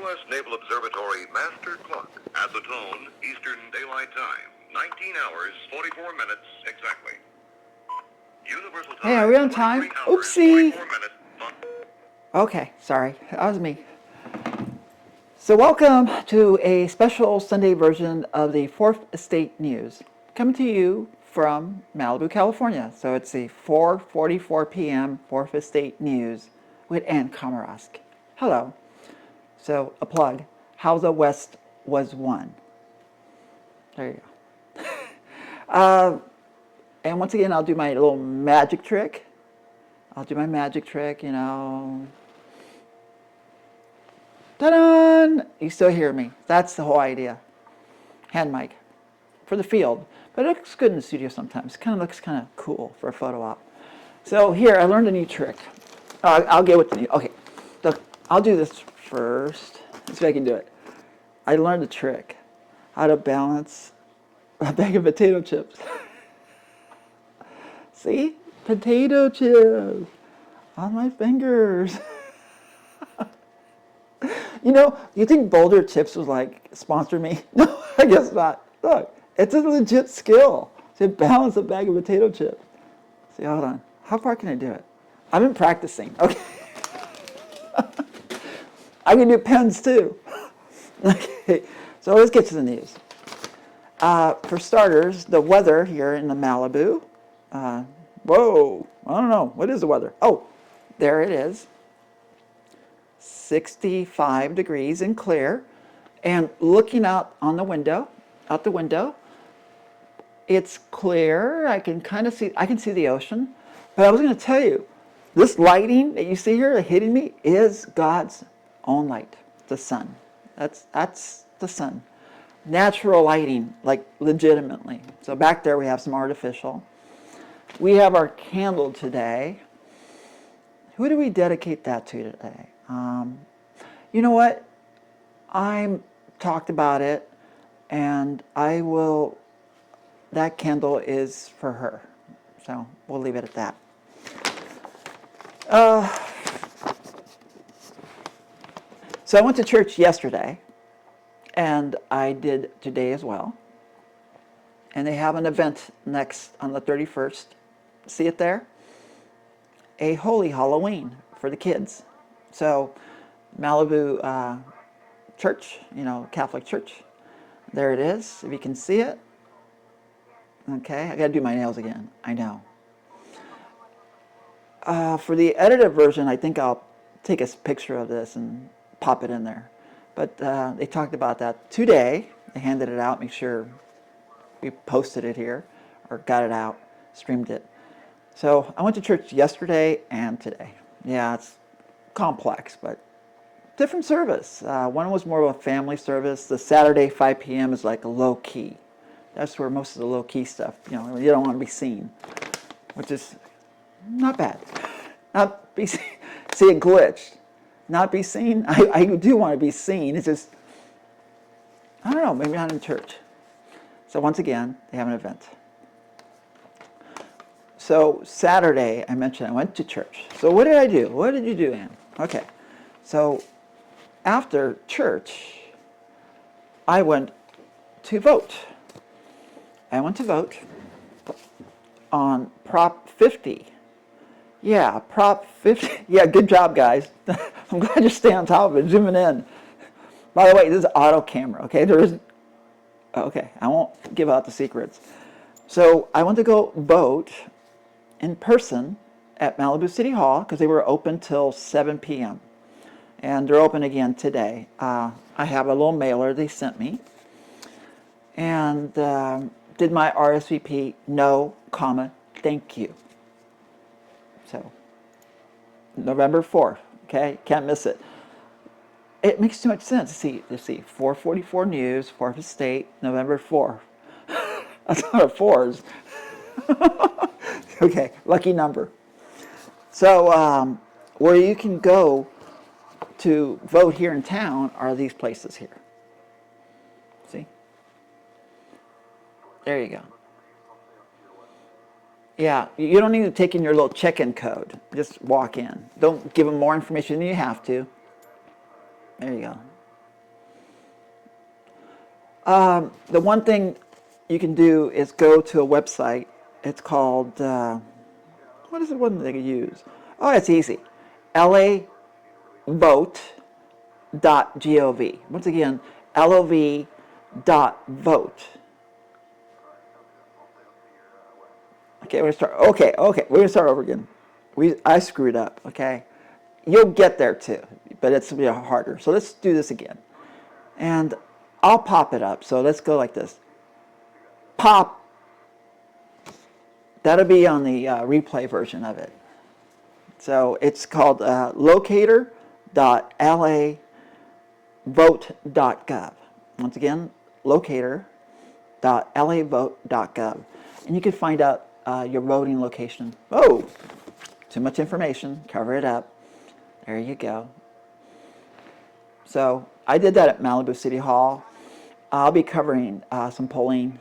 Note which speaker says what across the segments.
Speaker 1: U.S. Naval Observatory master clock at the tone Eastern Daylight Time. 19 hours, 44 minutes exactly. Universal Time.
Speaker 2: Hey, are we on time? Oopsie. Okay, sorry. That was me. So welcome to a special Sunday version of the Fourth Estate News, coming to you from Malibu, California. So it's the 4:44 p.m. Fourth Estate News with Ann Komarovsk. Hello. So a plug. How the West was won. There you go. And once again, I'll do my little magic trick. I'll do my magic trick, you know. Ta-da! You still hear me. That's the whole idea. Hand mic for the field. But it looks good in the studio sometimes. Kind of looks kind of cool for a photo op. So here, I learned a new trick. I'll get with the new. Okay, look, I'll do this first. Let's see if I can do it. I learned a trick. How to balance a bag of potato chips. See? Potato chips on my fingers. You know, you think Boulder Chips was like, sponsor me? No, I guess not. Look, it's a legit skill to balance a bag of potato chips. See, hold on. How far can I do it? I've been practicing. Okay. I can do pens too. Okay, so let's get to the news. For starters, the weather here in the Malibu. Whoa, I don't know. What is the weather? Oh, there it is. 65 degrees and clear. And looking out the window, it's clear. I can kind of see, I can see the ocean. But I was going to tell you, this lighting that you see here hitting me is God's own light, the sun. That's the sun. Natural lighting, like legitimately. So back there we have some artificial. We have our candle today. Who do we dedicate that to today? You know what? I talked about it, and that candle is for her. So we'll leave it at that. So I went to church yesterday, and I did today as well. And they have an event next on the 31st. See it there? A Holy Halloween for the kids. So Malibu Church, you know, Catholic Church. There it is, if you can see it. Okay, I gotta do my nails again, I know. For the edited version, I think I'll take a picture of this and pop it in there. But they talked about that today. They handed it out, make sure we posted it here, or got it out, streamed it. So I went to church yesterday and today. Yeah, it's complex, but different service. One was more of a family service. The Saturday 5 p.m. is like a low-key. That's where most of the low-key stuff, you know, you don't want to be seen, which is not bad. Not be seen. See, it glitched. Not be seen. I do want to be seen. It's just, I don't know, maybe not in church. So once again, they have an event. So Saturday, I mentioned I went to church. So what did I do? What did you do, Ann? Okay. So after church, I went to vote. I went to vote on Prop 50. Yeah, Prop 50. Yeah, good job, guys. I'm glad you stay on top of it, zooming in. By the way, this is auto camera, okay? Okay, I won't give out the secrets. So I went to go vote in person at Malibu City Hall because they were open till 7 p.m. And they're open again today. I have a little mailer they sent me. And did my RSVP, no, comma, thank you. So, November 4th, okay? Can't miss it. It makes too much sense. Let's see, 444 News, 4th Estate, November 4th. That's a lot of fours. Okay, lucky number. So, where you can go to vote here in town are these places here. See? There you go. Yeah, you don't need to take in your little check-in code. Just walk in. Don't give them more information than you have to. There you go. The one thing you can do is go to a website. It's called, what is the one they can use? Oh, it's easy. LAVote.gov. Once again, LOV.vote. Okay, we're gonna start. Okay, we're gonna start over again. I screwed up. Okay, you'll get there too, but it's gonna be harder. So let's do this again, and I'll pop it up. So let's go like this. Pop. That'll be on the replay version of it. So it's called locator.lavote.gov. Once again, locator.lavote.gov, and you can find out your voting location. Oh, too much information. Cover it up. There you go. So I did that at Malibu City Hall. I'll be covering some polling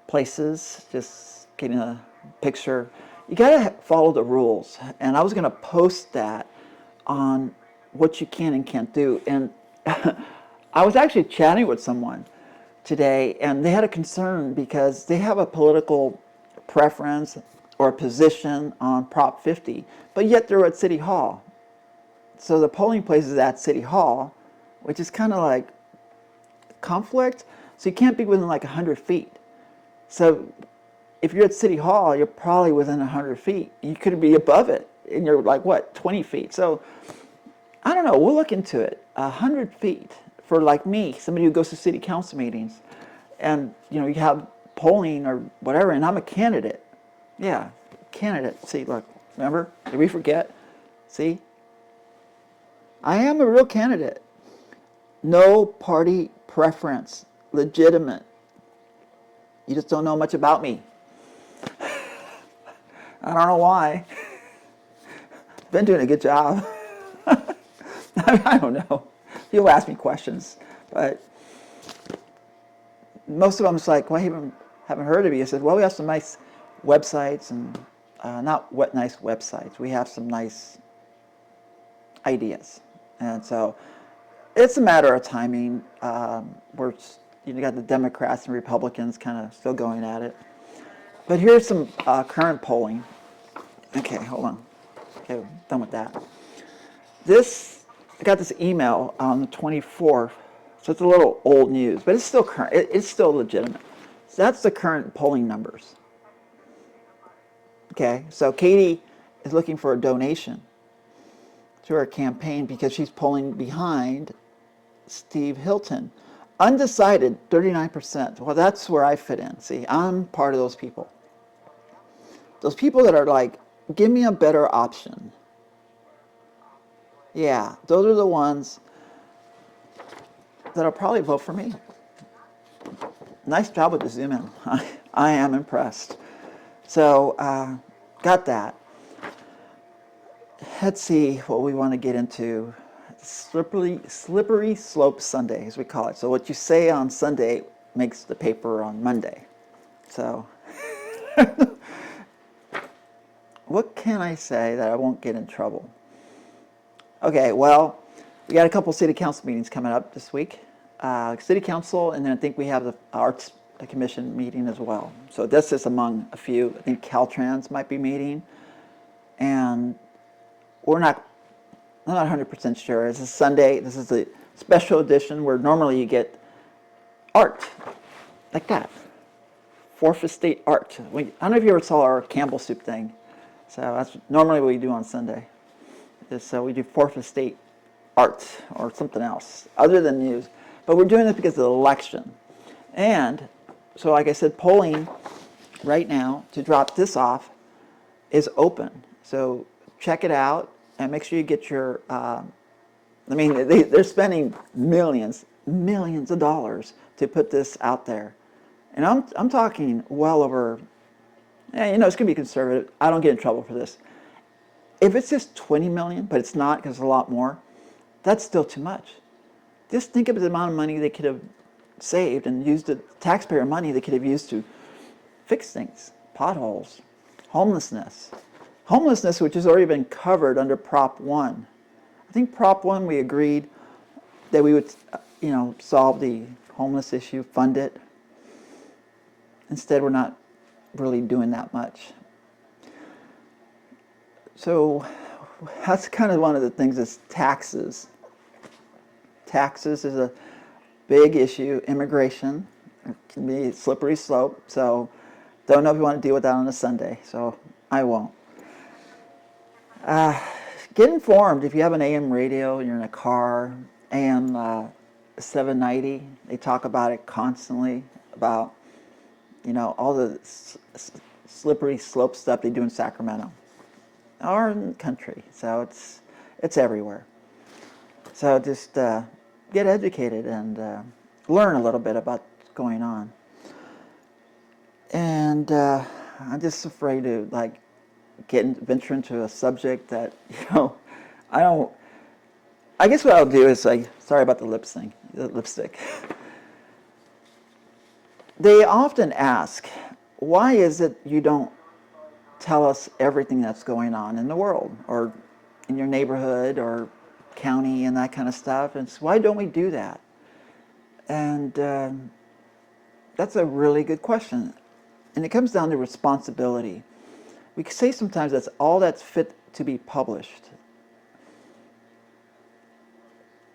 Speaker 2: places, just getting a picture. You gotta follow the rules, and I was gonna post that on what you can and can't do. And I was actually chatting with someone today, and they had a concern because they have a political preference or a position on Prop 50, but yet they're at City Hall. So the polling place is at City Hall, which is kind of like conflict. So you can't be within like 100 feet. So if you're at City Hall, you're probably within 100 feet. You could be above it, and you're like, what, 20 feet? So I don't know. We'll look into it. 100 feet for like me, somebody who goes to city council meetings, and you have polling or whatever, and I'm a candidate. Yeah, candidate. See, look, remember? Did we forget? See? I am a real candidate. No party preference. Legitimate. You just don't know much about me. I don't know why. Been doing a good job. I don't know. People ask me questions, but most of them is like, well, I haven't heard of you. I said, well, we have some nice websites, and not nice websites. We have some nice ideas, and so it's a matter of timing. We're got the Democrats and Republicans kind of still going at it. But here's some current polling. Okay, hold on. Okay, done with that. I got this email on the 24th, so it's a little old news, but it's still current. It's still legitimate. So that's the current polling numbers. Okay, so Katie is looking for a donation to her campaign because she's polling behind Steve Hilton. Undecided, 39%. Well, that's where I fit in. See, I'm part of those people. Those people that are like, give me a better option. Yeah, those are the ones that'll probably vote for me. Nice job with the zoom in. I am impressed. So, got that. Let's see what we want to get into. Slippery slope Sunday, as we call it. So what you say on Sunday makes the paper on Monday. So what can I say that I won't get in trouble? Okay, well, we got a couple city council meetings coming up this week. City council, and then I think we have the Arts Commission meeting as well. So this is among a few. I think Caltrans might be meeting, and I'm not 100% sure. It's a Sunday. This is a special edition where normally you get art like that. Fourth Estate art. I don't know if you ever saw our Campbell soup thing. So that's normally what we do on Sunday. So we do Fourth Estate art or something else other than news. But we're doing this because of the election. And so like I said, polling right now to drop this off is open. So check it out and make sure you get your, they're spending millions of dollars to put this out there. And I'm talking well over, it's going to be conservative. I don't get in trouble for this. If it's just 20 million, but it's not because it's a lot more, that's still too much. Just think of the amount of money they could have saved and used the taxpayer money they could have used to fix things, potholes, homelessness. Homelessness, which has already been covered under Prop 1. I think Prop 1 we agreed that we would, solve the homeless issue, fund it. Instead, we're not really doing that much. So that's kind of one of the things is taxes. Taxes is a big issue. Immigration, it can be a slippery slope. So don't know if you want to deal with that on a Sunday. So I won't. Get informed. If you have an AM radio, you're in a car, AM 790, they talk about it constantly, about, all the slippery slope stuff they do in Sacramento or in the country. So it's everywhere. So just get educated and learn a little bit about what's going on. And I'm just afraid to venture into a subject that I guess what I'll do is sorry about the lipstick. They often ask, why is it you don't tell us everything that's going on in the world or in your neighborhood or county and that kind of stuff? And so why don't we do that? And that's a really good question. And it comes down to responsibility. We can say sometimes that's all that's fit to be published.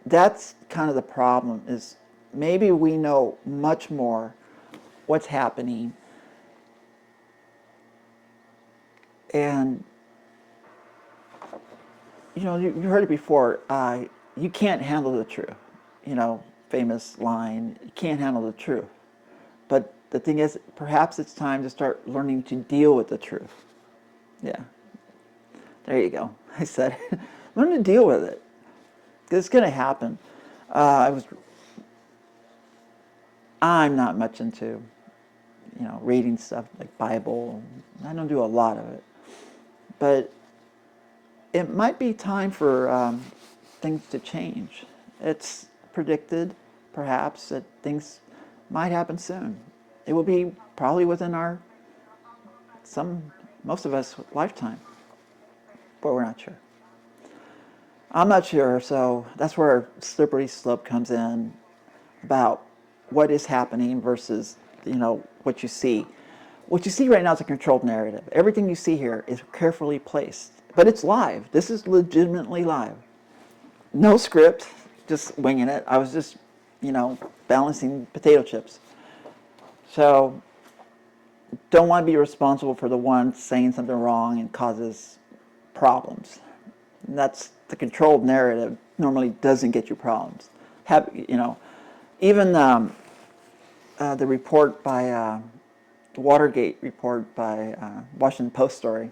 Speaker 2: That's kind of the problem, is maybe we know much more what's happening, and you heard it before, you can't handle the truth. Famous line, you can't handle the truth. But the thing is, perhaps it's time to start learning to deal with the truth. Yeah, there you go. I said, learn to deal with it. It's going to happen. I'm not much into, reading stuff like Bible. I don't do a lot of it. But it might be time for things to change. It's predicted, perhaps, that things might happen soon. It will be probably within most of us lifetime, but we're not sure. I'm not sure, so that's where slippery slope comes in about what is happening versus, what you see. What you see right now is a controlled narrative. Everything you see here is carefully placed, but it's live. This is legitimately live. No script, just winging it. I was just, balancing potato chips. So don't want to be responsible for the one saying something wrong and causes problems. And that's the controlled narrative normally doesn't get you problems. Even the report by the Watergate report by Washington Post story,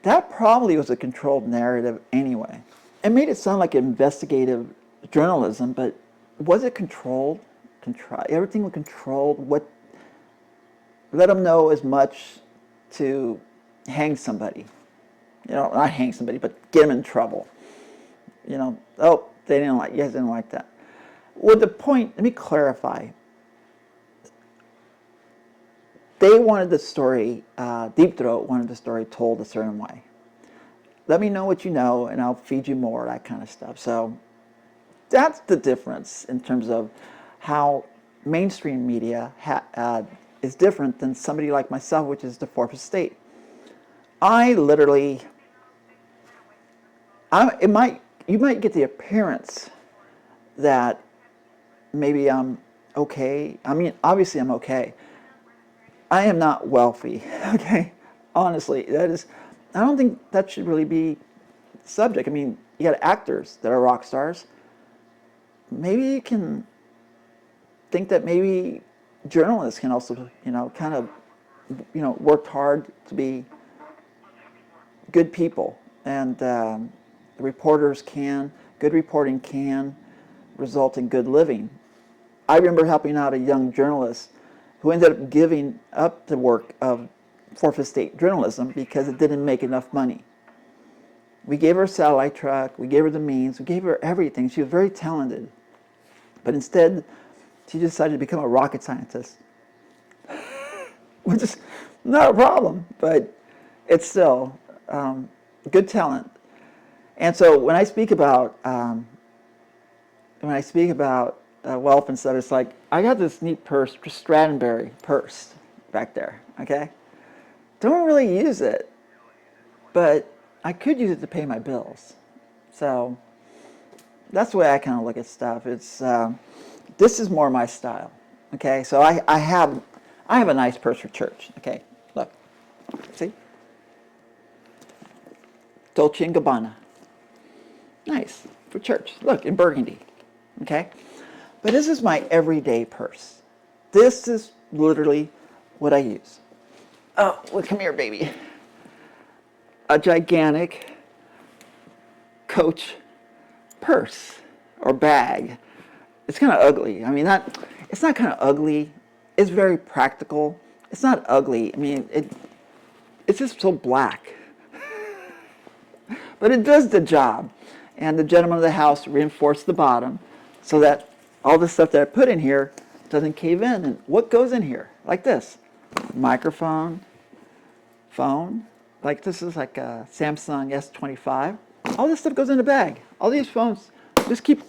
Speaker 2: that probably was a controlled narrative anyway. It made it sound like investigative journalism, but was it controlled? Everything was controlled. Let them know as much to hang somebody. Not hang somebody, but get them in trouble. Oh, you guys didn't like that. Well, the point, let me clarify. They wanted the story, Deep Throat wanted the story told a certain way. Let me know what you know, and I'll feed you more, that kind of stuff. So that's the difference in terms of how mainstream media is different than somebody like myself, which is the fourth estate. You might get the appearance that maybe I'm okay. I mean, obviously I'm okay. I am not wealthy, okay? Honestly, I don't think that should really be the subject. I mean, you got actors that are rock stars. Maybe you can think that maybe journalists can also, kind of, work hard to be good people. And good reporting can result in good living. I remember helping out a young journalist who ended up giving up the work of fourth estate journalism because it didn't make enough money. We gave her a satellite truck, we gave her the means, we gave her everything. She was very talented. But instead, she decided to become a rocket scientist. Which is not a problem, but it's still good talent. And so when I speak about whelp and stuff. It's like, I got this neat purse, Stratenberry purse back there, okay? Don't really use it, but I could use it to pay my bills. So that's the way I kind of look at stuff. It's this is more my style, okay? So I have a nice purse for church, okay? Look, see? Dolce & Gabbana. Nice, for church. Look, in burgundy, okay? But this is my everyday purse. This is literally what I use. Oh, well, come here, baby. A gigantic Coach purse or bag. It's kind of ugly. I mean, it's not kind of ugly. It's very practical. It's not ugly. I mean, it's just so black. But it does the job. And the gentleman of the house reinforced the bottom so that all the stuff that I put in here doesn't cave in. And what goes in here? Like this. Microphone, phone. Like this is like a Samsung S25. All this stuff goes in the bag. All these phones, just keep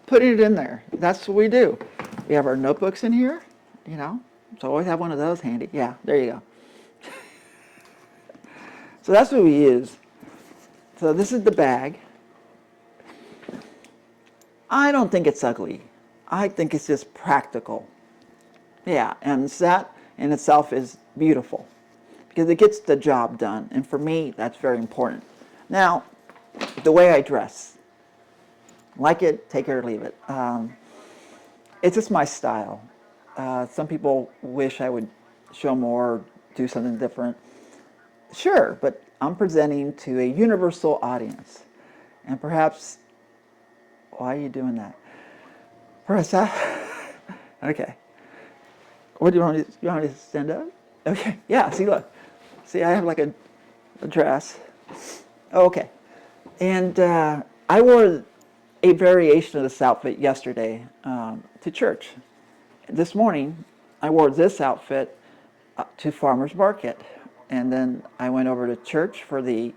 Speaker 2: putting it in there. That's what we do. We have our notebooks in here, you know. So always have one of those handy. Yeah, there you go. So that's what we use. So this is the bag. I don't think it's ugly. I think it's just practical. Yeah, and that in itself is beautiful because it gets the job done. And for me, that's very important. Now, the way I dress, like it, take it or leave it. It's just my style. Some people wish I would show more, do something different. Sure, but I'm presenting to a universal audience. And perhaps, why are you doing that? Perhaps okay. What do you want me to stand up? Okay, yeah, see, look. See, I have like a dress. Okay. And I wore a variation of this outfit yesterday to church. This morning, I wore this outfit to farmer's market. And then I went over to church for the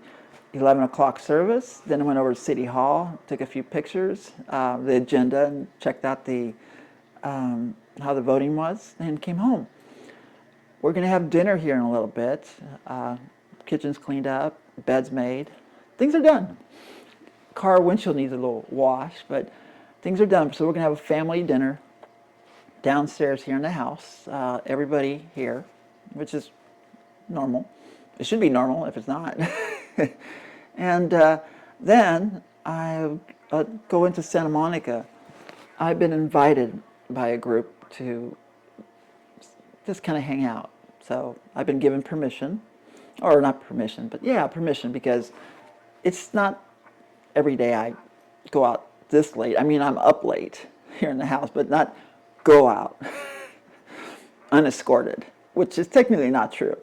Speaker 2: 11 o'clock service. Then I went over to City Hall, took a few pictures, the agenda, and checked out the how the voting was, and came home. We're going to have dinner here in a little bit. Kitchen's cleaned up, bed's made. Things are done. Car windshield needs a little wash, but things are done. So we're going to have a family dinner downstairs here in the house. Everybody here, which is normal. It should be normal if it's not. And then I go into Santa Monica. I've been invited by a group to just kind of hang out. So I've been given permission, or not permission, but yeah, permission, because it's not every day I go out this late. I mean, I'm up late here in the house, but not go out unescorted, which is technically not true.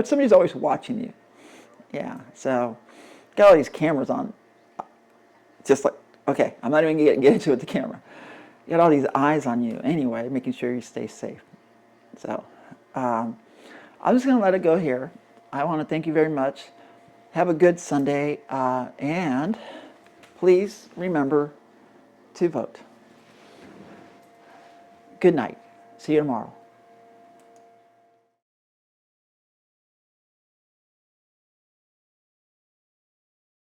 Speaker 2: Somebody's always watching you. Yeah, so got all these cameras on. Just like, okay, I'm not even going to get into it with the camera. You got all these eyes on you anyway, making sure you stay safe. So I'm just going to let it go here. I want to thank you very much. Have a good Sunday, and please remember to vote. Good night. See you tomorrow.